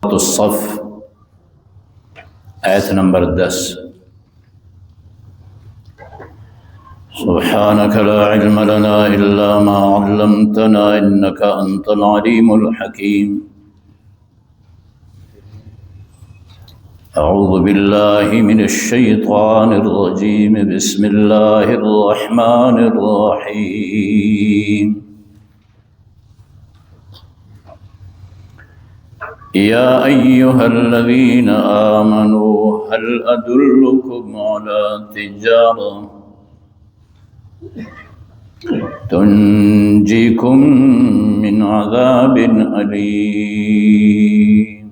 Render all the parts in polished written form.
الصف آیت نمبر 10. سبحانك لا علم لنا إلا ما علمتنا إنك أنت العليم الحكيم. أعوذ بالله من الشيطان الرجيم. بسم الله الرحمن الرحيم. يا أيها الذين آمنوا هل أدلكم على تجارة تنجيكم من عذاب أليم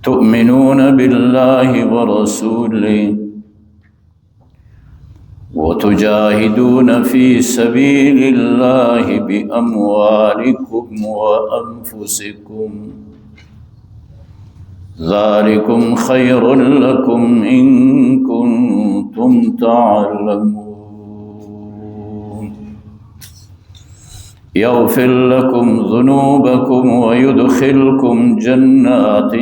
تؤمنون بالله ورسوله وتجاهدون في سبيل الله بأموالكم وأنفسكم ذلكم خير لكم إن كنتم تعلمون يغفر لكم ذنوبكم ويدخلكم جنات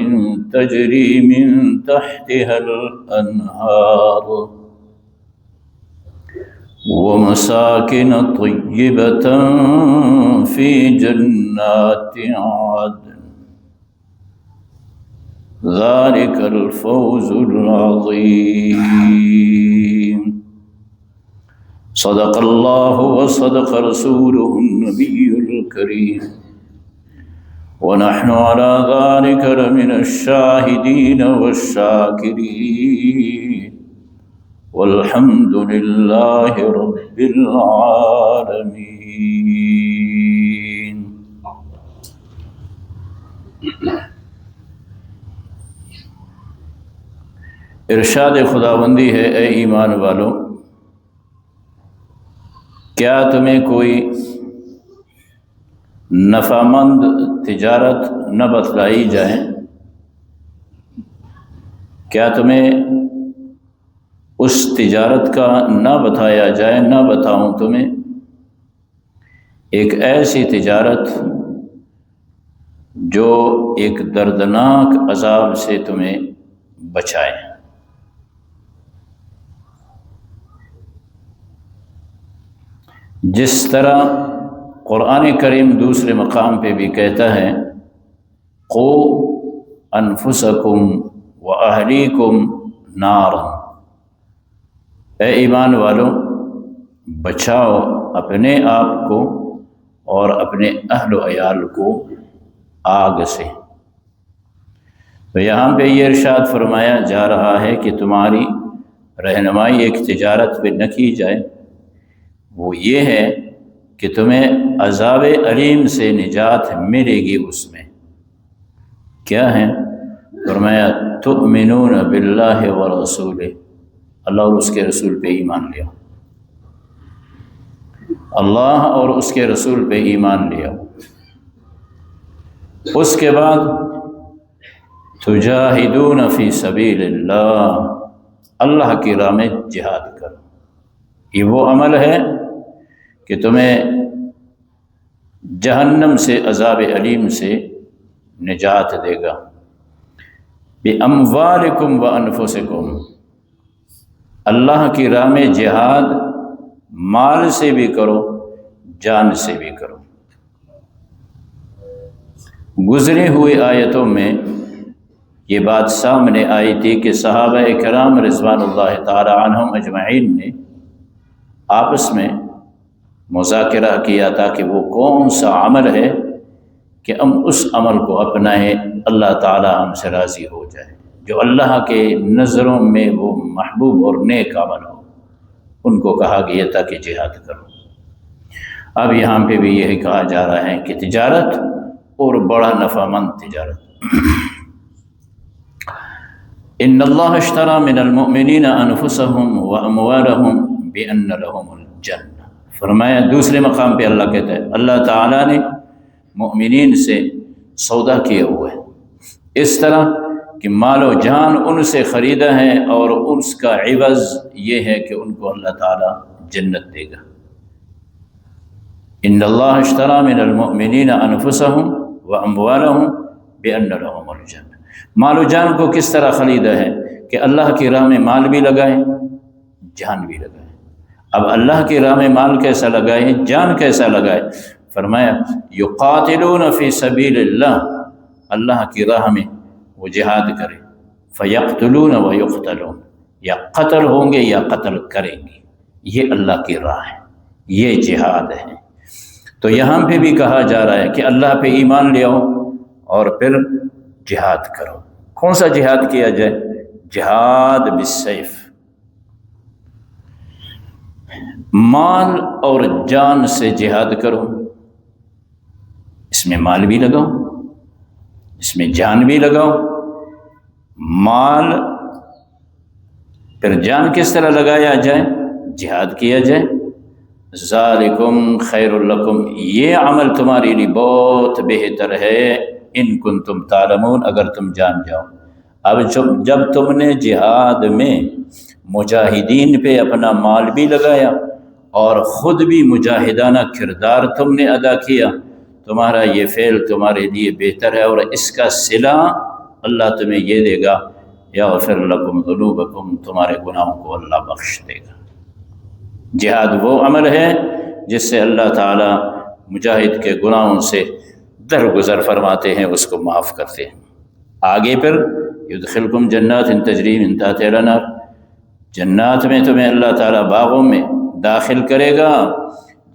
تجري من تحتها الأنهار ومساكن طيبة في جنات عدن ذلك الفوز العظيم. صدق الله وصدق رسوله النبي الكريم ونحن على ذلك لمن الشاهدين والشاكرين والحمد لله رب العالمين. ارشاد خداوندی ہے، اے ایمان والو، کیا تمہیں کوئی نفع مند تجارت نہ بتلائی جائے؟ کیا تمہیں اس تجارت کا نہ بتایا جائے، نہ بتاؤں تمہیں ایک ایسی تجارت جو ایک دردناک عذاب سے تمہیں بچائے؟ جس طرح قرآن کریم دوسرے مقام پہ بھی کہتا ہے، قو انفسکم واہلیکم نارا، اے ایمان والو بچاؤ اپنے آپ کو اور اپنے اہل و عیال کو آگ سے۔ تو یہاں پہ یہ ارشاد فرمایا جا رہا ہے کہ تمہاری رہنمائی ایک تجارت پہ نہ کی جائے، وہ یہ ہے کہ تمہیں عذاب علیم سے نجات ملے گی۔ اس میں کیا ہے؟ فرمایا تؤمنون باللہ ورسولہ، اللہ اور اس کے رسول پہ ایمان لیا، اللہ اور اس کے رسول پہ ایمان لیا۔ اس کے بعد تجاہدون فی سبیل اللہ، اللہ کی راہ میں جہاد کرو۔ یہ وہ عمل ہے کہ تمہیں جہنم سے، عذاب علیم سے نجات دے گا۔ بِأَمْوَالِكُمْ وَأَنفُسِكُمْ، اللہ کی راہ میں جہاد مال سے بھی کرو، جان سے بھی کرو۔ گزری ہوئی آیتوں میں یہ بات سامنے آئی تھی کہ صحابہ کرام رضوان اللہ تعالی عنہم اجمعین نے آپس میں مذاکرہ کیا تھا کہ وہ کون سا عمل ہے کہ ہم اس عمل کو اپنائیں، اللہ تعالی ہم سے راضی ہو جائے، جو اللہ کے نظروں میں وہ محبوب اور نیک عمل ہو۔ ان کو کہا گیا تھا کہ جہاد کرو۔ اب یہاں پہ بھی یہی کہا جا رہا ہے کہ تجارت اور بڑا نفع مند تجارت۔ ان اللہ اشتری من المؤمنین انفسهم واموالهم بان لهم الجنہ، فرمایا دوسرے مقام پہ اللہ کہتا ہے اللہ تعالیٰ نے مؤمنین سے سودا کیا ہوا ہے، اس طرح کہ مال و جان ان سے خریدا ہے اور اس کا عوض یہ ہے کہ ان کو اللہ تعالیٰ جنت دے گا۔ ان اللہ اشتری من المؤمنین انفسهم واموالهم بان لهم الجنہ۔ مال و جان کو کس طرح خریدا ہے کہ اللہ کی راہ میں مال بھی لگائیں، جان بھی لگائیں۔ اب اللہ کی راہ میں مال کیسا لگائیں، جان کیسا لگائیں؟ فرمایا یقاتلون فی سبیل اللہ، اللہ کی راہ میں وہ جہاد کرے، فیقتلون ویقتلون، یا قتل ہوں گے یا قتل کریں گے، یہ اللہ کی راہ ہے، یہ جہاد ہے۔ تو یہاں پہ بھی کہا جا رہا ہے کہ اللہ پہ ایمان لے آؤ اور پھر جہاد کرو۔ کون سا جہاد کیا جائے؟ جہاد بالسیف، مال اور جان سے جہاد کرو، اس میں مال بھی لگاؤ، اس میں جان بھی لگاؤ۔ مال پھر جان کس طرح لگایا جائے؟ جہاد کیا جائے۔ ذالکم خیر لکم، یہ عمل تمہارے لیے بہت بہتر ہے، ان کنتم تعلمون، اگر تم جان جاؤ۔ اب جب تم نے جہاد میں مجاہدین پہ اپنا مال بھی لگایا اور خود بھی مجاہدانہ کردار تم نے ادا کیا، تمہارا یہ فعل تمہارے لیے بہتر ہے، اور اس کا صلہ اللہ تمہیں یہ دے گا، یغفر لکم ذنوبکم، تمہارے گناہوں کو اللہ بخش دے گا۔ جہاد وہ عمل ہے جس سے اللہ تعالیٰ مجاہد کے گناہوں سے درگزر فرماتے ہیں، اس کو معاف کرتے ہیں۔ آگے پھر یدخلکم جنات تجری من تحتہا الانہار، جنات میں تمہیں اللہ تعالیٰ باغوں میں داخل کرے گا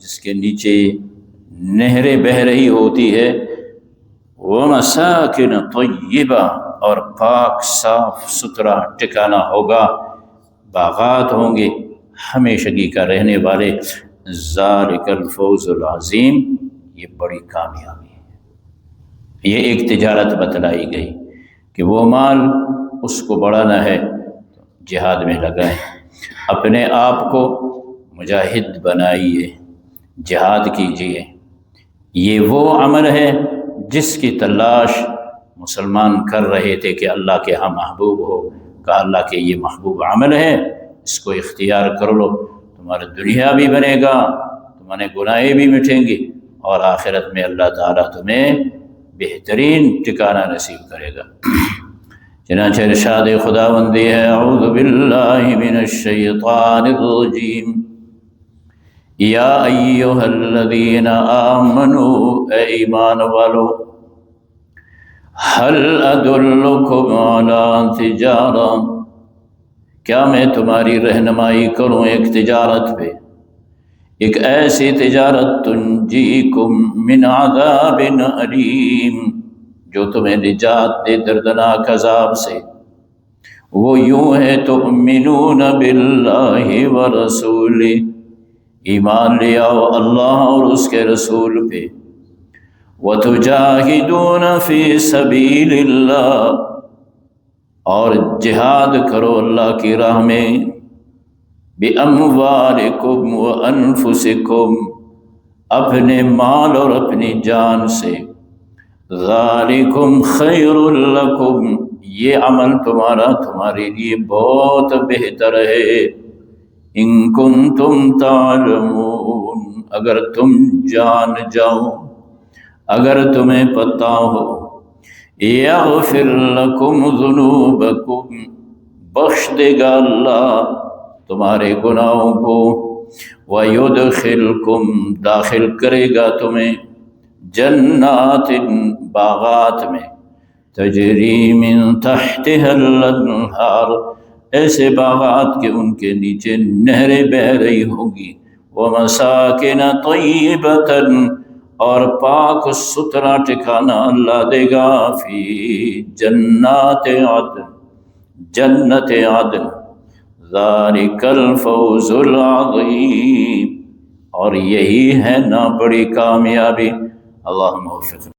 جس کے نیچے نہریں بہہ رہی ہوتی ہے، ومساکن طیبہ، اور پاک صاف ستھرا ٹھکانہ ہوگا، باغات ہوں گے ہمیشگی کا رہنے والے۔ ذالک الفوز العظیم، یہ بڑی کامیابی ہے۔ یہ ایک تجارت بتلائی گئی کہ وہ مال اس کو بڑھانا ہے جہاد میں لگائیں، اپنے آپ کو مجاہد بنائیے، جہاد کیجیے۔ یہ وہ عمل ہے جس کی تلاش مسلمان کر رہے تھے کہ اللہ کے ہاں محبوب ہو، کہا اللہ کے یہ محبوب عمل ہے، اس کو اختیار کر لو، تمہارا دنیا بھی بنے گا، تمہارے گناہیں بھی مٹیں گے، اور آخرت میں اللہ تعالیٰ تمہیں بہترین ٹھکانہ نصیب کرے گا۔ چنانچہ ارشاد خداوندی ہے، اعوذ باللہ من الشیطان الرجیم، یا ایہا الذین آمنوا، اے ایمان والو، هل ادلکم علی تجارہ، کیا میں تمہاری رہنمائی کروں ایک تجارت پہ، ایک ایسی تجارت تنجیکم من عذاب علیم، جو تمہیں نجات دے دردناک عذاب سے۔ وہ یوں ہے، تؤمنون باللہ ورسولہ، ایمان لے آؤ اللہ اور اس کے رسول پہ، وتجاہدون فی سبیل اللہ، اور جہاد کرو اللہ کی راہ میں، بِأَمْوَالِكُمْ وَأَنفُسِكُمْ، اپنے مال اور اپنی جان سے۔ ذَلِكُمْ خَيْرٌ لَكُمْ، یہ عمل تمہارے لیے بہت بہتر ہے، إِن كُنتُمْ تَعْلَمُونَ، اگر تم جان جاؤ، اگر تمہیں پتہ ہو۔ یغفر لکم ذنوبکم، بخش دے گا اللہ تمہارے گناہوں کو، ویدخلکم، داخل کرے گا تمہیں، جنات، باغات میں، تجری من تحتہا الانہار، ایسے باغات کے ان کے نیچے نہریں بہہ رہی ہوں گی، ومساکن طیبۃ، اور پاک ستھرا ٹھکانہ اللہ دے گا، فی جنات عدن، جنت عدن، ذالک الفوز العظیم، اور یہی ہے نا بڑی کامیابی۔ اللہم وفقنا۔